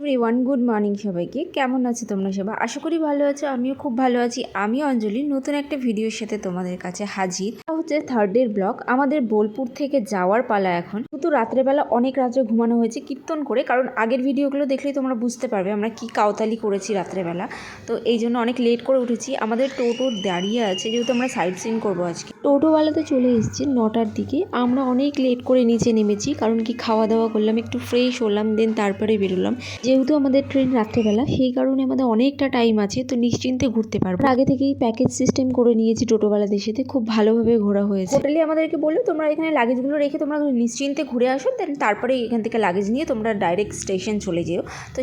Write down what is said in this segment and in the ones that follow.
Everyone, good morning সবাইকে। কেমন আছো তোমরা সবাই? আশা করি ভালো আছো। আমিও খুব ভালো আছি। আমি অঞ্জলি নতুন একটা ভিডিওর সাথে তোমাদের কাছে হাজির। হচ্ছে থার্ড ডের ব্লগ। আমাদের বোলপুর থেকে যাওয়ার পালা এখন। কিন্তু রাত্রেবেলা অনেক রাত্রে ঘুমানো হয়েছে কীর্তন করে, কারণ আগের ভিডিওগুলো দেখলেই তোমরা বুঝতে পারবে আমরা কি কাউতালি করেছি রাত্রেবেলা। তো এই জন্য অনেক লেট করে উঠেছি। আমাদের টোটো দাঁড়িয়ে আছে, যেহেতু আমরা সাইড সিন করবো আজকে। টোটোওয়ালাতে চলে এসেছি 9টার দিকে। আমরা অনেক লেট করে নিচে নেমেছি, কারণ কি খাওয়া দাওয়া করলাম, একটু ফ্রেশ হলাম, দেন তারপরে বেরোলাম। যেহেতু আমাদের ট্রেন রাত্রেবেলা, সেই কারণে আমাদের অনেকটা টাইম আছে, তো নিশ্চিন্তে ঘুরতে পারবো। আগে থেকেই প্যাকেজ সিস্টেম করে নিয়েছি টোটোওয়ালাদের সাথে, খুব ভালোভাবে ঘোরা হয়েছে। হোটেলে আমাদেরকে বললো তোমরা এখানে লাগেজগুলো রেখে তোমরা নিশ্চিন্তে ঘুরে আসো, দেন তারপরে এখান থেকে লাগেজ নিয়ে তোমরা ডাইরেক্ট স্টেশন চলে যেও। তো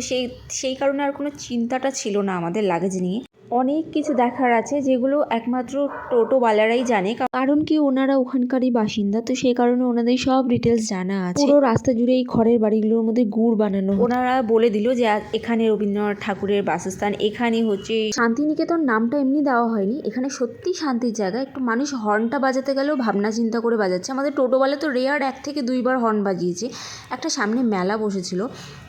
সেই কারণে আর কোনো চিন্তাটা ছিল না আমাদের লাগেজ নিয়ে। অনেক কিছু দেখার আছে যেগুলো একমাত্র টোটোওয়ালারাই জানে, কারণ কি ওনারা ওখানকারই বাসিন্দা, তো সেই কারণে ওনাদের সব ডিটেলস জানা আছে। পুরো রাস্তা জুড়ে এই খড়ের বাড়িগুলোর মধ্যে গুড় বানানো। ওনারা বলে দিল যে এখানে রবীন্দ্রনাথ ঠাকুরের বাসস্থান, এখানে হচ্ছে শান্তিনিকেতন। নামটা এমনি দেওয়া হয়নি, এখানে সত্যি শান্তির জায়গা। একটু মানুষ হর্নটা বাজাতে গেলেও ভাবনা চিন্তা করে বাজাচ্ছে। আমাদের টোটোওয়ালা তো রেয়ার 1 থেকে 2 বার হর্ন বাজিয়েছে। একটা সামনে মেলা বসেছিল,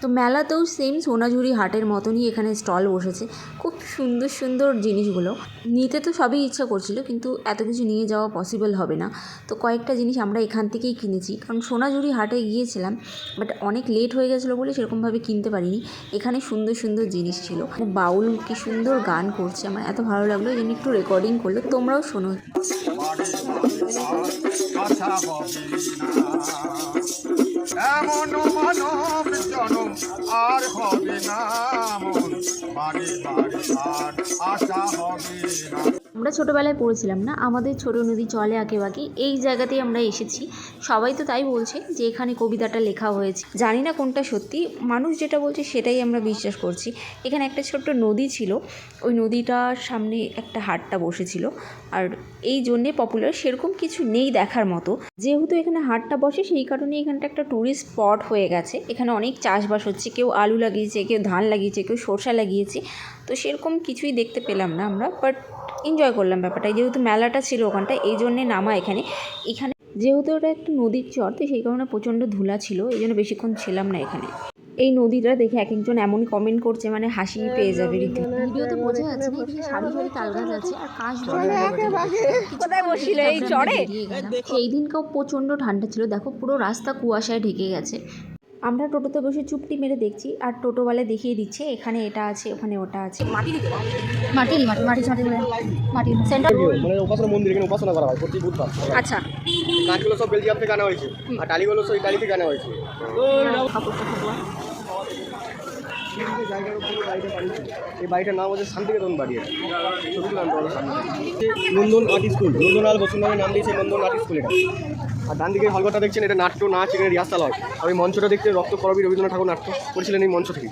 তো মেলাতেও সেম সোনাঝুরি হাটের মতনই এখানে স্টল বসেছে। খুব সুন্দর সুন্দর জিনিসগুলো নিতে তো সবই ইচ্ছা করছিল, কিন্তু এত কিছু নিয়ে যাওয়া পসিবল হবে না। তো কয়েকটা জিনিস আমরা এখান থেকেই কিনেছি, কারণ সোনাঝুরি হাটে গিয়েছিলাম, বাট অনেক লেট হয়ে গেছিলো বলে সেরকমভাবে কিনতে পারিনি। এখানে সুন্দর সুন্দর জিনিস ছিল। বাউল কি সুন্দর গান করছে, আমার এত ভালো লাগলো, এই জন্য একটু রেকর্ডিং করলো, তোমরাও শোনো। এমন মানব জনম আর হবে না, বাড়ি বাড়ি আর আশা হবে না। আমরা ছোটোবেলায় পড়েছিলাম না, আমাদের ছোট নদী চলে আঁকে বাঁকে, এই জায়গাতেই আমরা এসেছি। সবাই তো তাই বলছে যে এখানে কবিতাটা লেখা হয়েছে। জানি না কোনটা সত্যি, মানুষ যেটা বলছে সেটাই আমরা বিশ্বাস করছি। এখানে একটা ছোট্ট নদী ছিল, ওই নদীটার সামনে একটা হাটটা বসেছিল, আর এই জন্যে পপুলার। সেরকম কিছু নেই দেখার মতো, যেহেতু এখানে হাটটা বসে সেই কারণে এখানটা একটা ট্যুরিস্ট স্পট হয়ে গেছে। এখানে অনেক চাষবাস হচ্ছে, কেউ আলু লাগিয়েছে, কেউ ধান লাগিয়েছে, কেউ সরষা লাগিয়েছে। তো সেরকম কিছুই দেখতে পেলাম না আমরা, বাট এনজয় করলাম ব্যাপারটা। যেহেতু মেলাটা ছিল ওখানটা, এই জন্যে নামা এখানে। যেহেতু ওটা একটা নদীর চর, তো সেই কারণে প্রচণ্ড ধুলা ছিল, এই জন্য বেশিক্ষণ ছিলাম না এখানে। এই নদীটা দেখে এক একজন এমন কমেন্ট করছে, মানে হাসি পেয়ে যাবে রীতিমতো। ভিডিওতে বোঝা যাচ্ছে না, এদিকে সারি সারি তাল গাছ আছে আর কাশ কোথায় বসছিল এই চড়ে। সেই দিনকেও প্রচণ্ড ঠান্ডা ছিল, দেখো পুরো রাস্তা কুয়াশায় ঢেকে গেছে। আমরা টোটোতে বসে চুপটি মেরে দেখছি, আর টোটোওয়ালা দেখিয়ে দিচ্ছে এখানে এটা আছে, ওখানে ওটা আছে। মাটি সেন্টার মানে উপাসনা মন্দির, এখানে উপাসনা করা হয় প্রতি বুধবার। আচ্ছা, কাঠগুলো সব বেলজিয়াম থেকে আনা হয়েছে, আর টালিগুলো সব ইতালি থেকে আনা হয়েছে। এই বাড়িটার নাম হচ্ছে শান্তিনিকেতন বাড়ি। নন্দন আর্ট স্কুল, নন্দলাল বসুন্ধরার নাম দিয়েছে নন্দন আর্ট স্কুল এটা। আর ডান দিকে হলঘরটা দেখছেন, এটা নাট্য নাচ, এখানে রিহার্সাল হয়। আর ওই মঞ্চটা দেখতে রক্ত করবী রবীন্দ্রনাথ ঠাকুর নাট্য করেছিলেন এই মঞ্চ থেকে।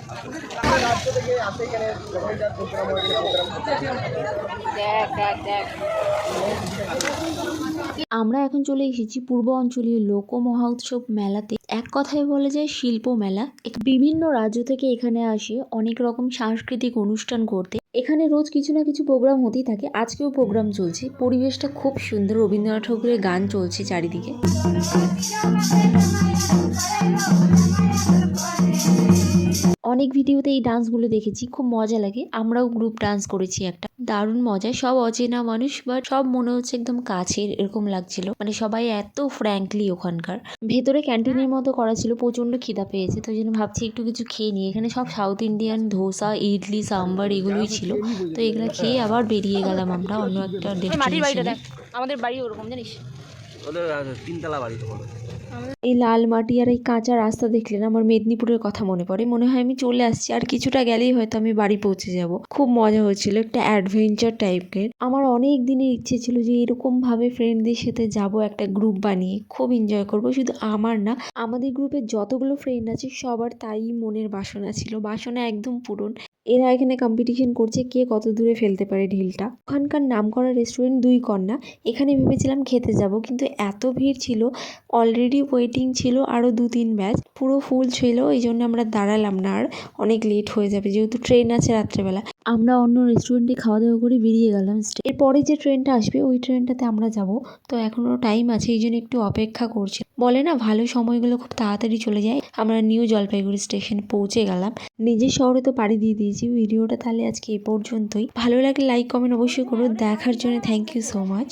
আমরা এখন চলে এসেছি পূর্ব অঞ্চলীয় লোক মহোৎসব মেলাতে। এক কথায় বলা যায় শিল্প মেলা। বিভিন্ন রাজ্য থেকে এখানে আসে অনেক রকম সাংস্কৃতিক অনুষ্ঠান করতে। এখানে রোজ কিছু না কিছু প্রোগ্রাম হতেই থাকে, আজকেও প্রোগ্রাম চলছে। পরিবেশটা খুব সুন্দর, রবীন্দ্রনাথ ঠাকুরের গান চলছে চারিদিকে। অনেক ভিডিওতে এই ডান্সগুলো দেখেছি, খুব মজা লাগে। আমরাও গ্রুপ ডান্স করেছি একটা, দারুণ মজা। সব অচেনা মানুষ, বাট সব মনে হচ্ছে একদম কাছের, এরকম লাগছিল। মানে সবাই এত ফ্র্যাঙ্কলি ওখানকার। ভেতরে ক্যান্টিনের মতো করা ছিল, প্রচন্ড খিদা পেয়েছে, তো জন্য ভাবছি একটু কিছু খেয়ে নিই। এখানে সব সাউথ ইন্ডিয়ান ধোসা, ইডলি, সাম্বার এগুলোই ছিল। তো এগুলো খেয়ে আবার বেরিয়ে গেলাম আমরা অন্য একটা ডেস্টিনেশনে। আমাদের বাড়ি ওরকম জানিস, ওদের 3তলা বাড়ি। এই লাল মাটি আর এই কাঁচা রাস্তা দেখলে না আমার মেদিনীপুরের কথা মনে পড়ে। মনে হয় আমি চলে আসছি, আর কিছুটা গেলেই হয়তো আমি বাড়ি পৌঁছে যাব। খুব মজা হচ্ছিল, একটা অ্যাডভেঞ্চার টাইপের। আমার অনেক দিনের ইচ্ছে ছিল যে এরকম ভাবে ফ্রেন্ডদের সাথে যাব, একটা গ্রুপ বানিয়ে খুব এনজয় করব। শুধু আমার না, আমাদের গ্রুপের যতগুলো ফ্রেন্ড আছে সবার তাই মনের বাসনা ছিল, বাসনা একদম পূরণ। এরা এখানে কম্পিটিশন করছে কে কত দূরে ফেলতে পারে ঢিলটা। ওখানকার নামকরা রেস্টুরেন্ট 2 কন্যা, এখানে ভেবেছিলাম খেতে যাব, কিন্তু এত ভিড় ছিল, অলরেডি ওয়েটিং ছিল আরও 2-3 ব্যাচ, পুরো ফুল ছিল। এই জন্য আমরা দাঁড়ালাম না, আর অনেক লেট হয়ে যাবে যেহেতু ট্রেন আছে রাত্রেবেলা। আমরা অন্য রেস্টুরেন্টে খাওয়া দাওয়া করে বেরিয়ে গেলাম। এরপরে যে ট্রেনটা আসবে ওই ট্রেনটাতে আমরা যাব। তো এখনও টাইম আছে, এই জন্য একটু অপেক্ষা করছি। বলে না ভালো সময়গুলো খুব তাড়াতাড়ি চলে যায়। আমরা নিউ জলপাইগুড়ি স্টেশন পৌঁছে গেলাম। নিজের শহরে তো পাড়ি দিয়ে দিয়েছি। ভিডিওটা তাহলে আজকে এই পর্যন্তই। ভালো লাগলে লাইক কমেন্ট অবশ্যই করো। দেখার জন্য থ্যাংক ইউ সো মাচ।